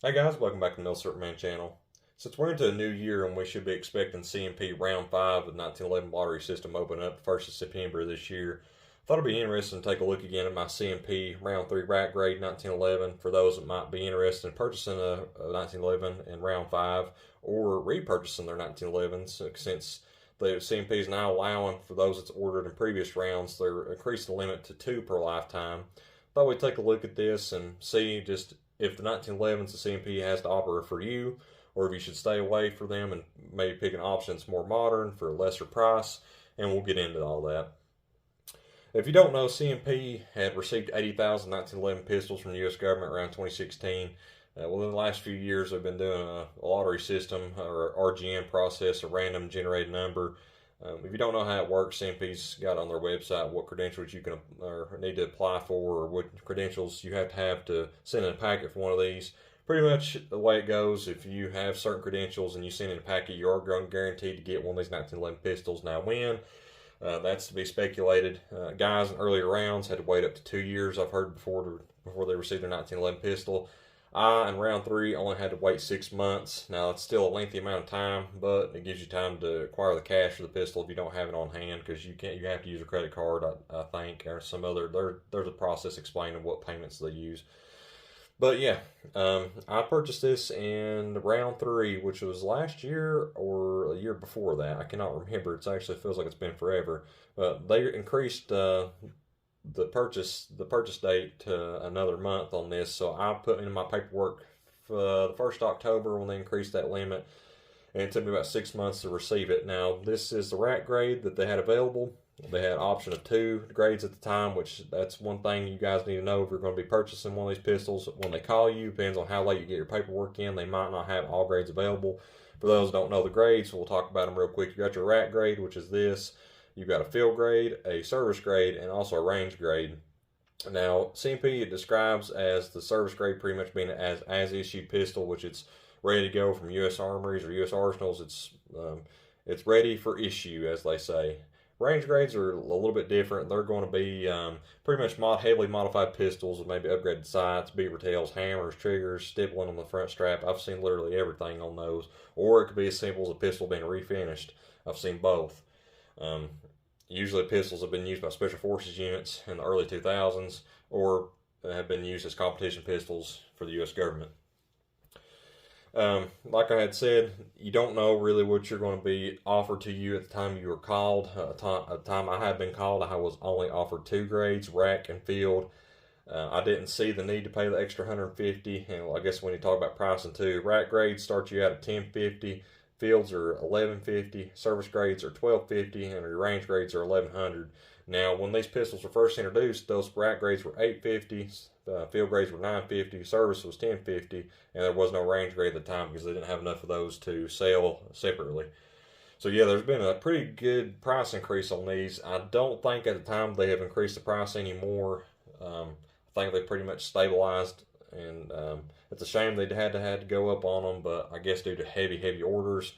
Hey guys, welcome back to the Mill Man channel. Since we're into a new year and we should be expecting CMP round 5 of the 1911 lottery system open up 1st of September this year, I thought it'd be interesting to take a look again at my CMP round 3 rack grade 1911 for those that might be interested in purchasing a 1911 in round 5 or repurchasing their 1911s since the CMP is now allowing for those that's ordered in previous rounds, they're increasing the limit to 2 per lifetime. Thought we'd take a look at this and see just if the 1911s the CMP has to offer for you, or if you should stay away from them and maybe pick an option that's more modern for a lesser price, and we'll get into all that. If you don't know, CMP had received 80,000 1911 pistols from the U.S. government around 2016. Within the last few years, they've been doing a lottery system or RGN process, a random generated number. If you don't know how it works, CMP's got on their website what credentials you can or need to apply for, or what credentials you have to send in a packet for one of these. Pretty much the way it goes, if you have certain credentials and you send in a packet, you are guaranteed to get one of these 1911 pistols. Now when? That's to be speculated. Guys in earlier rounds had to wait up to 2 years, I've heard before they received their 1911 pistol. I, in round 3, only had to wait 6 months. Now, it's still a lengthy amount of time, but it gives you time to acquire the cash for the pistol if you don't have it on hand, because you have to use a credit card, I think, or some other, there's a process explaining what payments they use. But yeah, I purchased this in round 3, which was last year or a year before that. I cannot remember. It actually feels like it's been forever. But they increased the purchase date to another month on this, so I put in my paperwork for the 1st of October when they increased that limit, and it took me about 6 months to receive it. Now this is the rack grade that they had available. They had an option of 2 grades at the time, which that's one thing you guys need to know if you're going to be purchasing one of these pistols. When they call you, depends on how late you get your paperwork in, they might not have all grades available. For those who don't know the grades, we'll talk about them real quick. You got your rack grade, which is this. You've got a field grade, a service grade, and also a range grade. Now, CMP it describes as the service grade pretty much being as issued pistol, which it's ready to go from U.S. Armories or U.S. Arsenals. It's ready for issue, as they say. Range grades are a little bit different. They're going to be pretty much heavily modified pistols with maybe upgraded sights, beaver tails, hammers, triggers, stippling on the front strap. I've seen literally everything on those. Or it could be as simple as a pistol being refinished. I've seen both. Usually pistols have been used by special forces units in the early 2000s or have been used as competition pistols for the U.S. government. Like I had said, you don't know really what you're going to be offered to you at the time you were called. At the time I had been called, I was only offered 2 grades, rack and field. I didn't see the need to pay the extra $150. And I guess when you talk about pricing too, rack grades start you out at $10.50. Fields are $11.50, service grades are $12.50, and your range grades are $11.00. Now, when these pistols were first introduced, those rack grades were $8.50, field grades were $9.50, service was $10.50, and there was no range grade at the time because they didn't have enough of those to sell separately. So yeah, there's been a pretty good price increase on these. I don't think at the time they have increased the price anymore. I think they pretty much stabilized, and it's a shame they had to go up on them, but I guess due to heavy orders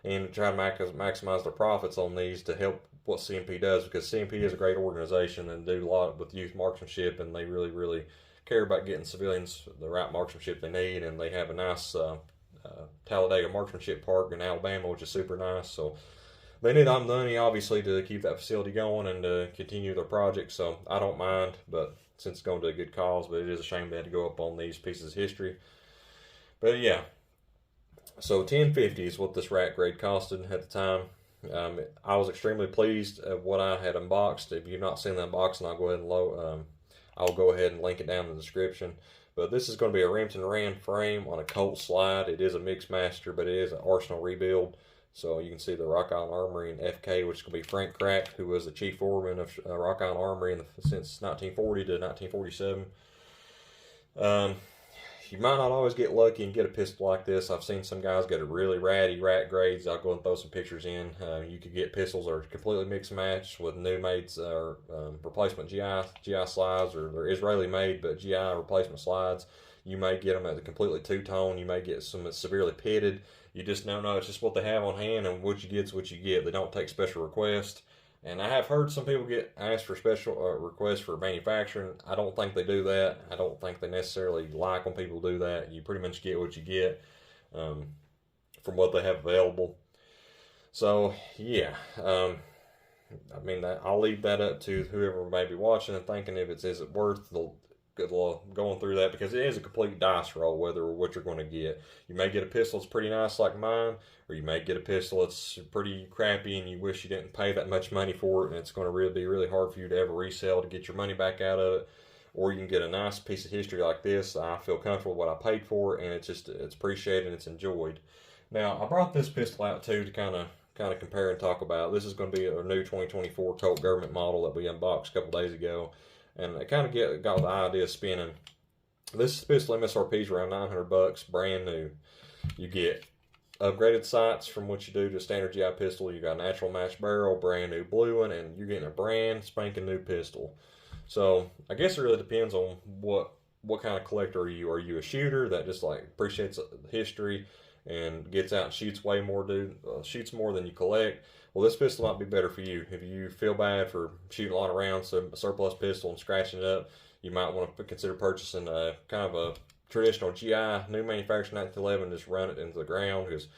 and to try to maximize their profits on these to help what CMP does, because CMP is a great organization and do a lot with youth marksmanship, and they really care about getting civilians the right marksmanship they need, and they have a nice Talladega marksmanship park in Alabama, which is super nice. So they need money obviously to keep that facility going and to continue their project, so I don't mind, but since it's going to a good cause, but it is a shame they had to go up on these pieces of history. But yeah, so $10.50 is what this rack grade costed at the time. I was extremely pleased at what I had unboxed. If you've not seen the unboxing, I'll go ahead and link it down in the description. But this is going to be a Remington Rand frame on a Colt slide. It is a mixed master, but it is an Arsenal rebuild. So you can see the Rock Island Armory and FK, which is going to be Frank Crack, who was the chief foreman of Rock Island Armory since 1940 to 1947. You might not always get lucky and get a pistol like this. I've seen some guys get a really ratty rack grades. I'll go and throw some pictures in. You could get pistols that are completely mixed matched with new made or replacement GI slides, or they're Israeli made but GI replacement slides. You may get them at a completely two-tone. You may get some that's severely pitted. You just don't know. It's just what they have on hand, and what you get is what you get. They don't take special requests. And I have heard some people get asked for special requests for manufacturing. I don't think they do that. I don't think they necessarily like when people do that. You pretty much get what you get um, from what they have available. So yeah, I mean, I'll leave that up to whoever may be watching and thinking if is it worth the going through that, because it is a complete dice roll whether what you're going to get. You may get a pistol that's pretty nice like mine, or you may get a pistol that's pretty crappy and you wish you didn't pay that much money for it, and it's going to really be really hard for you to ever resell to get your money back out of it. Or you can get a nice piece of history like this. I feel comfortable with what I paid for it, and it's appreciated and it's enjoyed. Now I brought this pistol out too to kind of compare and talk about. This is going to be a new 2024 Colt government model that we unboxed a couple days ago, and I kind of got the idea spinning. This pistol MSRP is around $900, brand new. You get upgraded sights from what you do to a standard GI pistol. You got a natural match barrel, brand new blue one, and you're getting a brand spanking new pistol. So I guess it really depends on what kind of collector are you. Are you a shooter that just like appreciates the history and gets out and shoots way more, shoots more than you collect? Well, this pistol might be better for you. If you feel bad for shooting a lot of rounds, so a surplus pistol, and scratching it up, you might want to consider purchasing a kind of a traditional GI, new manufacturer 1911, just run it into the ground, because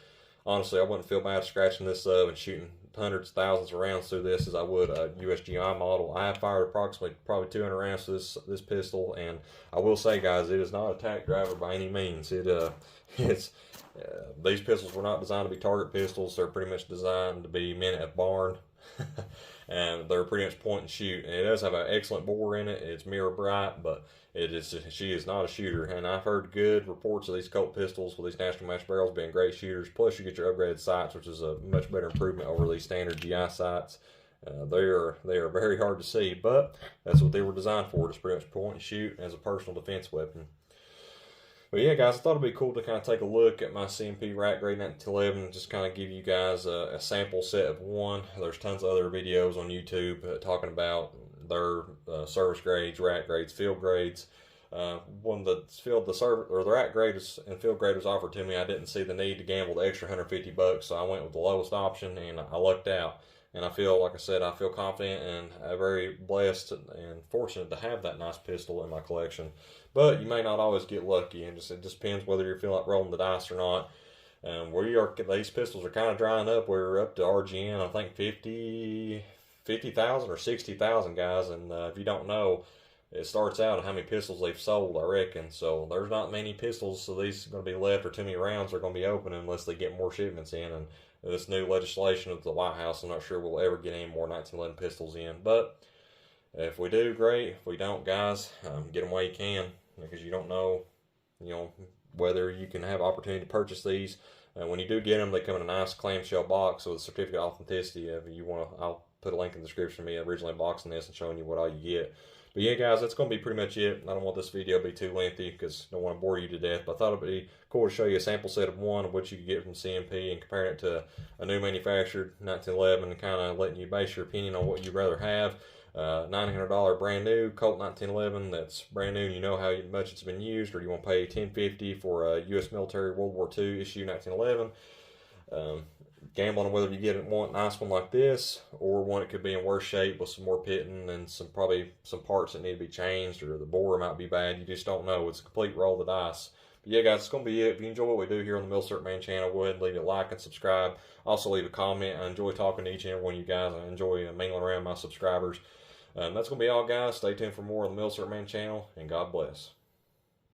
honestly, I wouldn't feel bad scratching this up and shooting hundreds, thousands of rounds through this as I would a USGI model. I have fired approximately probably 200 rounds through this pistol, and I will say, guys, it is not a tack driver by any means. These pistols were not designed to be target pistols. They're pretty much designed to be men at barn. And they're pretty much point and shoot. And it does have an excellent bore in it. It's mirror bright, but she is not a shooter. And I've heard good reports of these Colt pistols with these natural match barrels being great shooters. Plus, you get your upgraded sights, which is a much better improvement over these standard GI sights. They are very hard to see, but that's what they were designed for. Just pretty much point and shoot as a personal defense weapon. But yeah, guys, I thought it'd be cool to kind of take a look at my CMP rack grade 1911 and just kind of give you guys a sample set of one. There's tons of other videos on YouTube talking about their service grades, rack grades, field grades. When the rack grade and field grade was offered to me, I didn't see the need to gamble the extra $150, so I went with the lowest option, and I lucked out. And I feel, like I said, I feel confident and very blessed and fortunate to have that nice pistol in my collection. But you may not always get lucky, and it just depends whether you feel like rolling the dice or not. These pistols are kind of drying up. We're up to RGN, I think 50,000 or 60,000, guys. And if you don't know, it starts out at how many pistols they've sold, I reckon. So there's not many pistols, so these are going to be left, or too many rounds are going to be open unless they get more shipments in. And this new legislation of the White House, I'm not sure we'll ever get any more 1911 pistols in. But if we do, great. If we don't, guys, get them while you can, because you don't know, whether you can have opportunity to purchase these. When you do get them, they come in a nice clamshell box with a certificate of authenticity. If you want to, I'll put a link in the description of me originally unboxing this and showing you what all you get. But yeah, guys, that's going to be pretty much it. I don't want this video to be too lengthy because I don't want to bore you to death. But I thought it would be cool to show you a sample set of one of what you could get from CMP and comparing it to a new manufactured 1911 and kind of letting you base your opinion on what you'd rather have. $900 brand new Colt 1911 that's brand new and you know how much it's been used, or you want to pay $1050 for a U.S. military World War II issue 1911. Gambling on whether you get one nice one like this, or one that could be in worse shape with some more pitting and probably some parts that need to be changed, or the bore might be bad. You just don't know. It's a complete roll of the dice. But yeah, guys, it's going to be it. If you enjoy what we do here on the Milcert Man channel, go ahead and leave a like and subscribe. Also, leave a comment. I enjoy talking to each and every one of you guys. I enjoy mingling around my subscribers. That's going to be all, guys. Stay tuned for more on the Milcert Man channel, and God bless.